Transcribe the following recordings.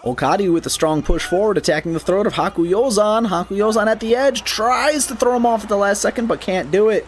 Okadu with a strong push forward, attacking the throat of Hakuyozan. Hakuyozan at the edge, tries to throw him off at the last second, but can't do it.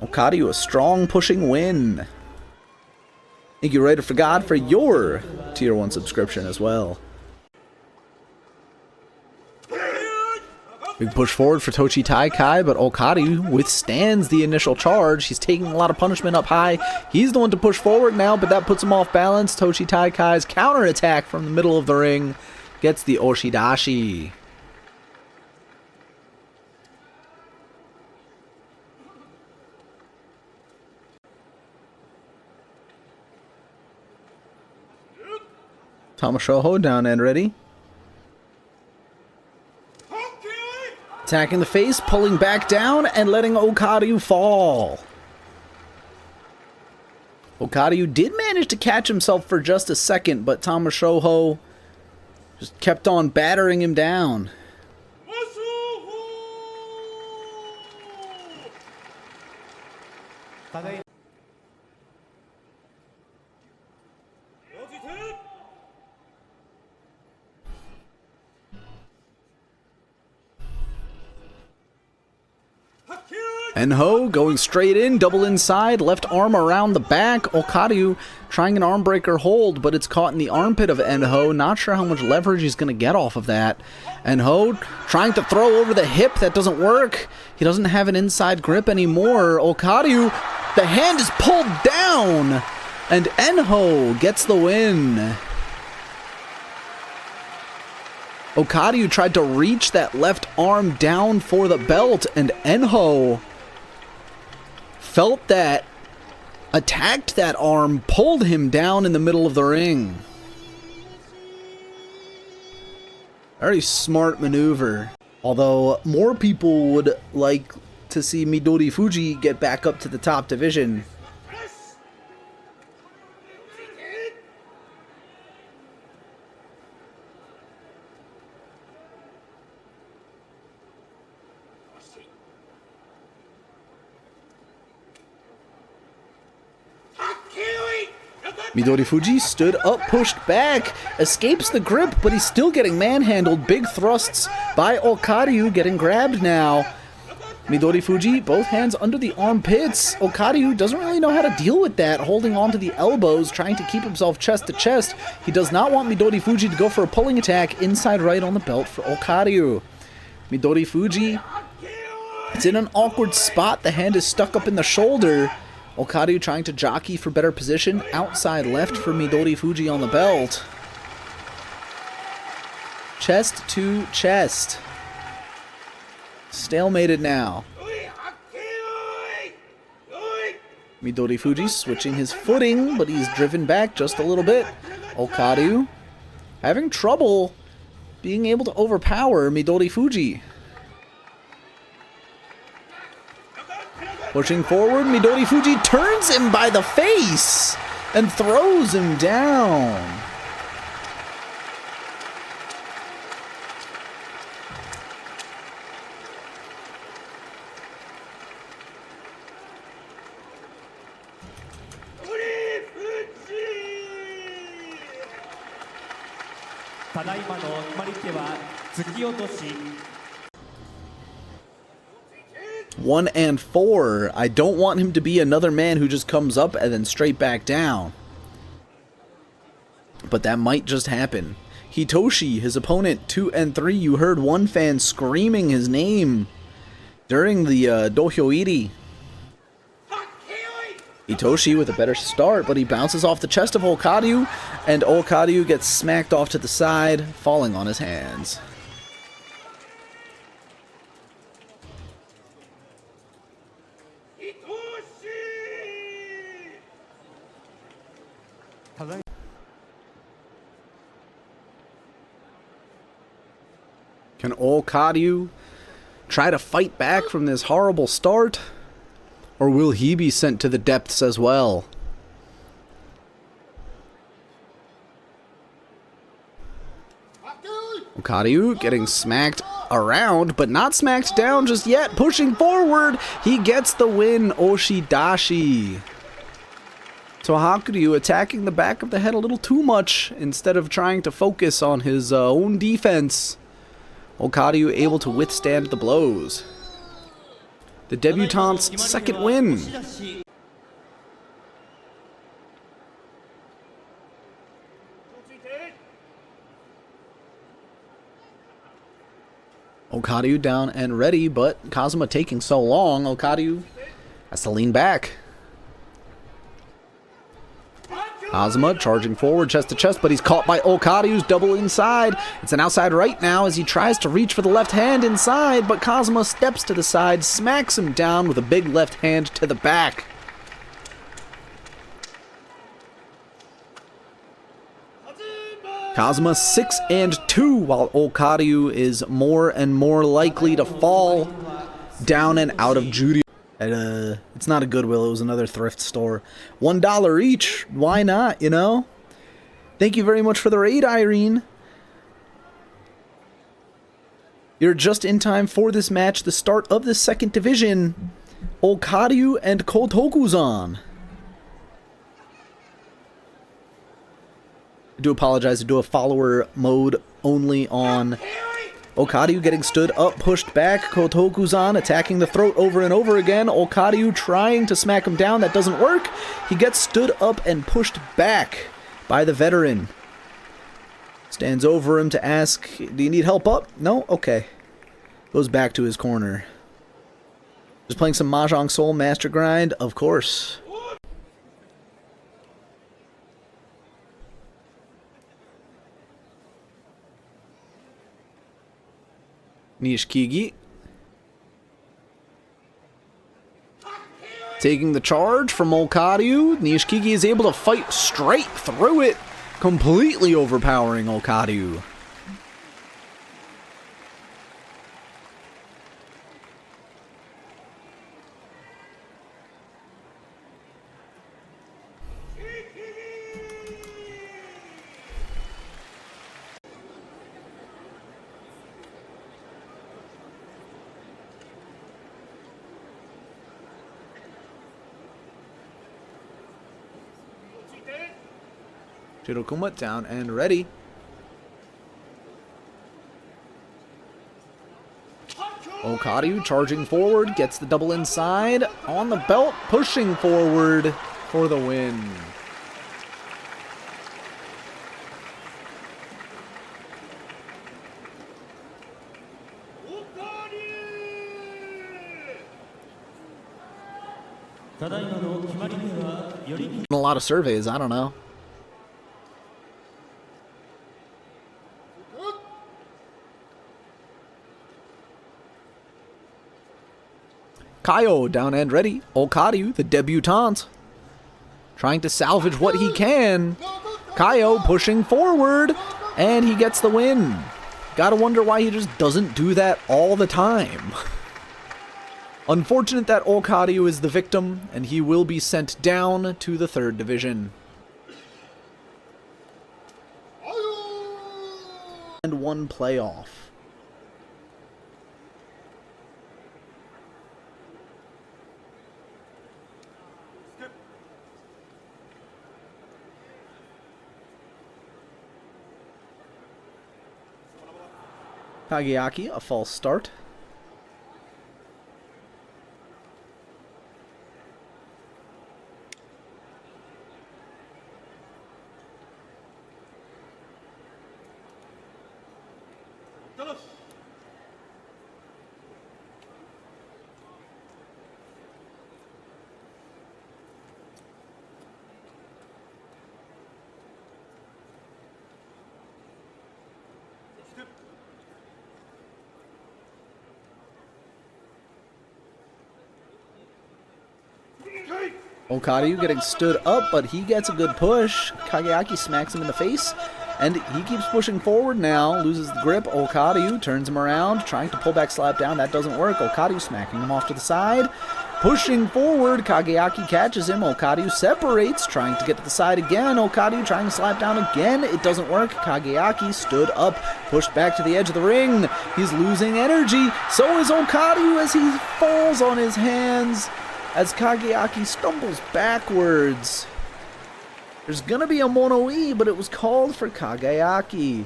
Okadu, a strong pushing win. Thank you, Raider for God, for your Tier 1 subscription as well. Big push forward for Tochi Taikai, but Okadu withstands the initial charge. He's taking a lot of punishment up high. He's the one to push forward now, but that puts him off balance. Tochi Taikai's counterattack from the middle of the ring gets the Oshidashi. Tamashoho down and ready. Attacking the face, pulling back down, and letting Okadu fall. Okadu did manage to catch himself for just a second, but Tamashoho just kept on battering him down. Enho going straight in, double inside, left arm around the back. Okadu trying an arm breaker hold, but it's caught in the armpit of Enho. Not sure how much leverage he's going to get off of that. Enho trying to throw over the hip. That doesn't work. He doesn't have an inside grip anymore. Okadu, the hand is pulled down, and Enho gets the win. Okadu tried to reach that left arm down for the belt, and Enho felt that, attacked that arm, pulled him down in the middle of the ring. Very smart maneuver. Although more people would like to see Midori Fuji get back up to the top division. Midori Fuji stood up, pushed back, escapes the grip, but he's still getting manhandled. Big thrusts by Okaryu, getting grabbed now. Midori Fuji, both hands under the armpits. Okaryu doesn't really know how to deal with that, holding on to the elbows, trying to keep himself chest to chest. He does not want Midori Fuji to go for a pulling attack. Inside right on the belt for Okaryu. Midori Fuji, it's in an awkward spot. The hand is stuck up in the shoulder. Okadu trying to jockey for better position. Outside left for Midori Fuji on the belt. Chest to chest. Stalemated now. Midori Fuji switching his footing, but he's driven back just a little bit. Okadu having trouble being able to overpower Midori Fuji. Pushing forward, Midori Fuji turns him by the face and throws him down. Tadaima no marite wa tsuki-otoshi. 1 and 4. I don't want him to be another man who just comes up and then straight back down. But that might just happen. Hitoshi, his opponent, 2 and 3. You heard one fan screaming his name during the Dohyoiri. Hitoshi with a better start, but he bounces off the chest of Okadu, and Okadu gets smacked off to the side, falling on his hands. Can Okadu try to fight back from this horrible start? Or will he be sent to the depths as well? Okadu getting smacked around, but not smacked down just yet. Pushing forward, he gets the win. Oshidashi. So Okaryu attacking the back of the head a little too much instead of trying to focus on his own defense. Okaryu able to withstand the blows. The debutante's second win. Okadu down and ready, but Kazuma taking so long, Okadu has to lean back. Kazuma charging forward chest to chest, but he's caught by Okaryu's double inside. It's an outside right now as he tries to reach for the left hand inside, but Kazuma steps to the side, smacks him down with a big left hand to the back. Kazuma 6-2, while Okaryu is more and more likely to fall down and out of Juryo. It's not a Goodwill, it was another thrift store. $1 each, why not, you know? Thank you very much for the raid, Irene. You're just in time for this match, the start of the second division. Okaryu and Kotokuzan. I do apologize, I do a follower mode only on Okadu getting stood up, pushed back. Kotokuzan attacking the throat over and over again. Okadu trying to smack him down. That doesn't work. He gets stood up and pushed back by the veteran. Stands over him to ask, do you need help up? No? Okay. Goes back to his corner. Just playing some Mahjong Soul Master Grind? Of course. Nishikigi taking the charge from Okadu. Nishikigi is able to fight straight through it, completely overpowering Okadu. Shirokuma down and ready. Okadu charging forward, gets the double inside, on the belt, pushing forward for the win. A lot of surveys, I don't know. Kaio down and ready. Okadu, the debutante, trying to salvage what he can. Kaio pushing forward, and he gets the win. Gotta wonder why he just doesn't do that all the time. Unfortunate that Okadu is the victim, and he will be sent down to the third division. And one playoff. Kagayyaki, a false start. Okadu getting stood up, but he gets a good push. Kagayyaki smacks him in the face, and he keeps pushing forward now. Loses the grip. Okadu turns him around, trying to pull back, slap down. That doesn't work. Okadu smacking him off to the side. pushing forward. Kagayyaki catches him. Okadu separates, trying to get to the side again. Okadu trying to slap down again. It doesn't work. Kagayyaki stood up, pushed back to the edge of the ring. He's losing energy. So is Okadu as he falls on his hands as Kagayyaki stumbles backwards. There's gonna be a mono-e, but it was called for Kagayyaki.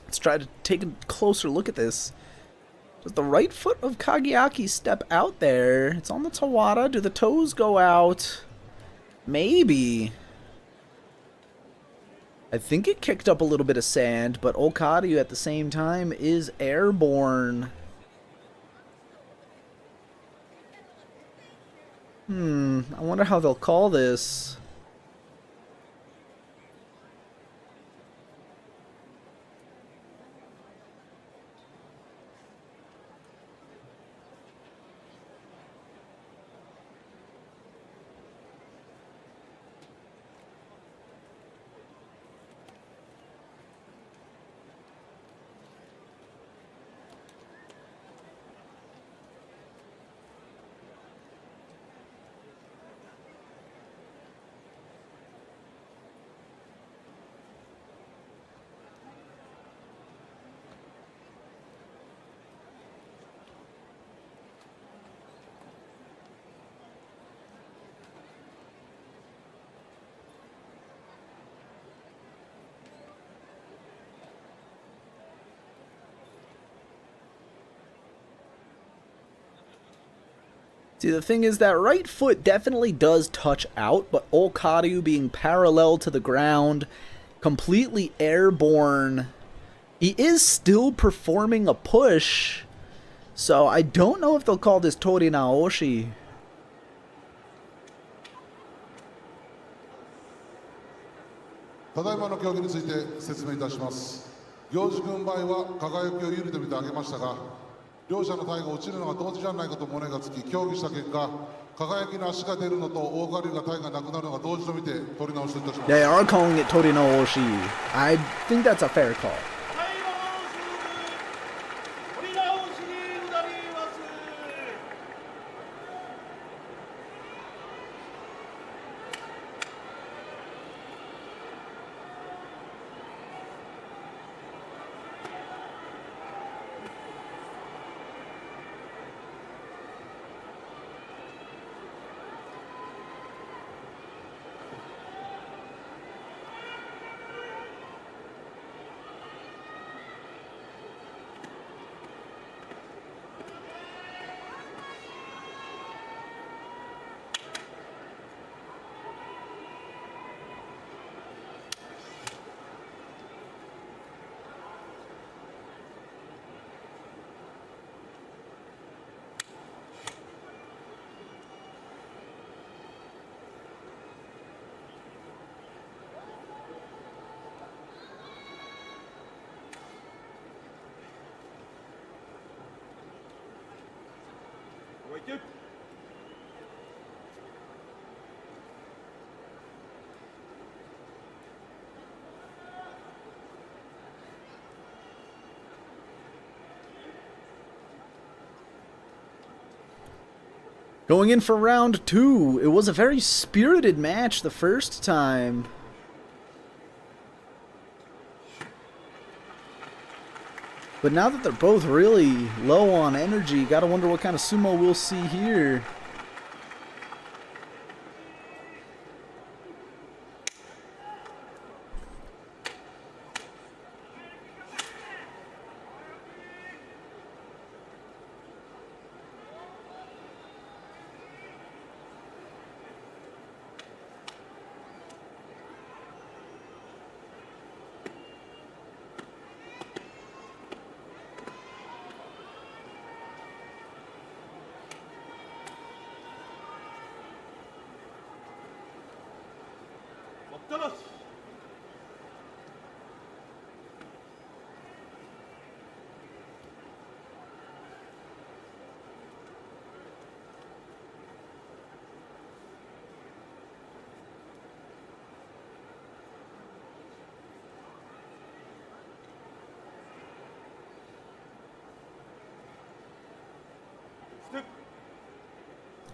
Let's try to take a closer look at this. Does the right foot of Kagayyaki step out there? It's on the Tawada. Do the toes go out? Maybe. I think it kicked up a little bit of sand, but Okadu at the same time is airborne. I wonder how they'll call this. See, the thing is that right foot definitely does touch out, but Okadu being parallel to the ground, completely airborne, he is still performing a push, so I don't know if they'll call this Tori Naoshi. ただいまの競技について説明いたします。行司軍配は輝きを有利と見て挙げましたが、両者の体が落ちるのが同時じゃないかと物がつき、協議した結果、輝きの足が出るのと大狩りが体がなくなるのが同時と見て取り直しといたします。They are calling it Tori Naoshi. I think that's a fair call. Going in for round 2. It was a very spirited match the first time. But now that they're both really low on energy, gotta wonder what kind of sumo we'll see here.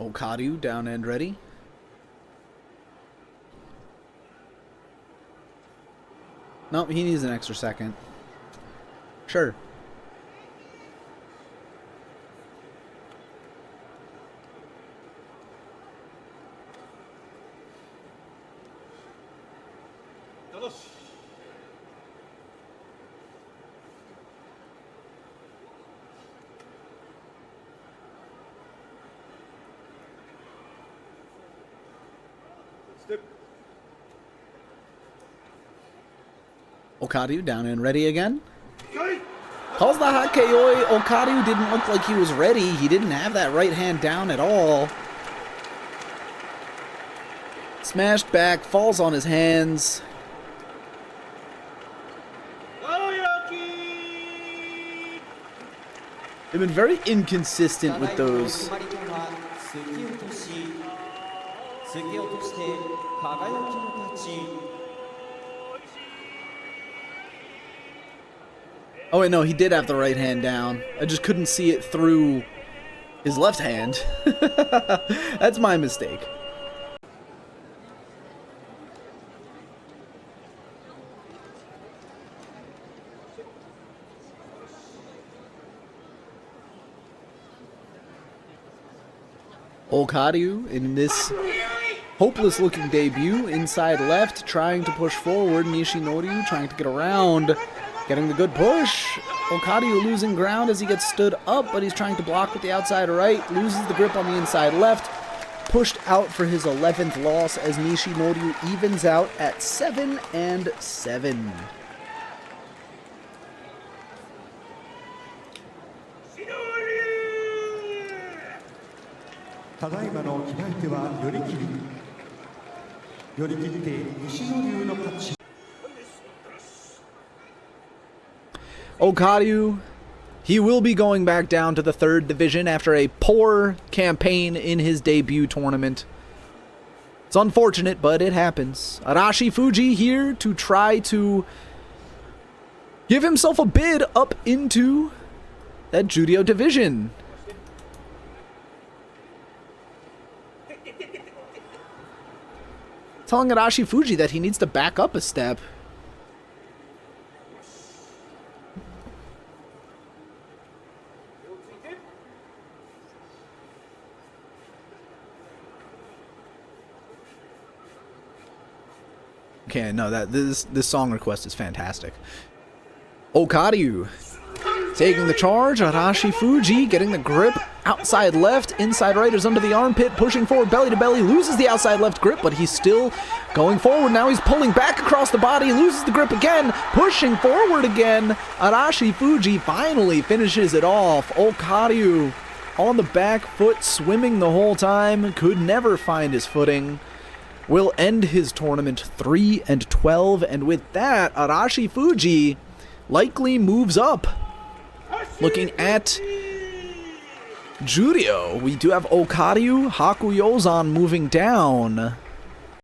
Okadu down and ready. Nope, he needs an extra second. Sure. Okadu down and ready again. Calls the hot KO. Okadu didn't look like he was ready. He didn't have that right hand down at all. Smashed back, falls on his hands. They've been very inconsistent with those. Oh wait, no, he did have the right hand down. I just couldn't see it through his left hand. That's my mistake. Okadu in this hopeless looking debut, inside left, trying to push forward. Nishinori trying to get around, getting the good push. Okadu losing ground as he gets stood up, but he's trying to block with the outside right, loses the grip on the inside left, pushed out for his 11th loss as Nishinori evens out at 7-7. ただいまの決まり手は寄り切り。寄り切って西野流の勝ち。 Okadu, he will be going back down to the 3rd division after a poor campaign in his debut tournament. It's unfortunate, but it happens. Arashi Fuji here to try to give himself a bid up into that Juryo division. Telling Arashi Fuji that he needs to back up a step. Okay, no, this song request is fantastic. Okaryu taking the charge. Arashi Fuji getting the grip. Outside left, inside right is under the armpit, pushing forward belly to belly, loses the outside left grip, but he's still going forward. Now he's pulling back across the body, loses the grip again, pushing forward again. Arashi Fuji finally finishes it off. Okaryu on the back foot, swimming the whole time, could never find his footing. Will end his tournament 3-12, and with that, Arashi Fuji likely moves up. Looking at Juryo, we do have Okaryu, Hakuyozan moving down.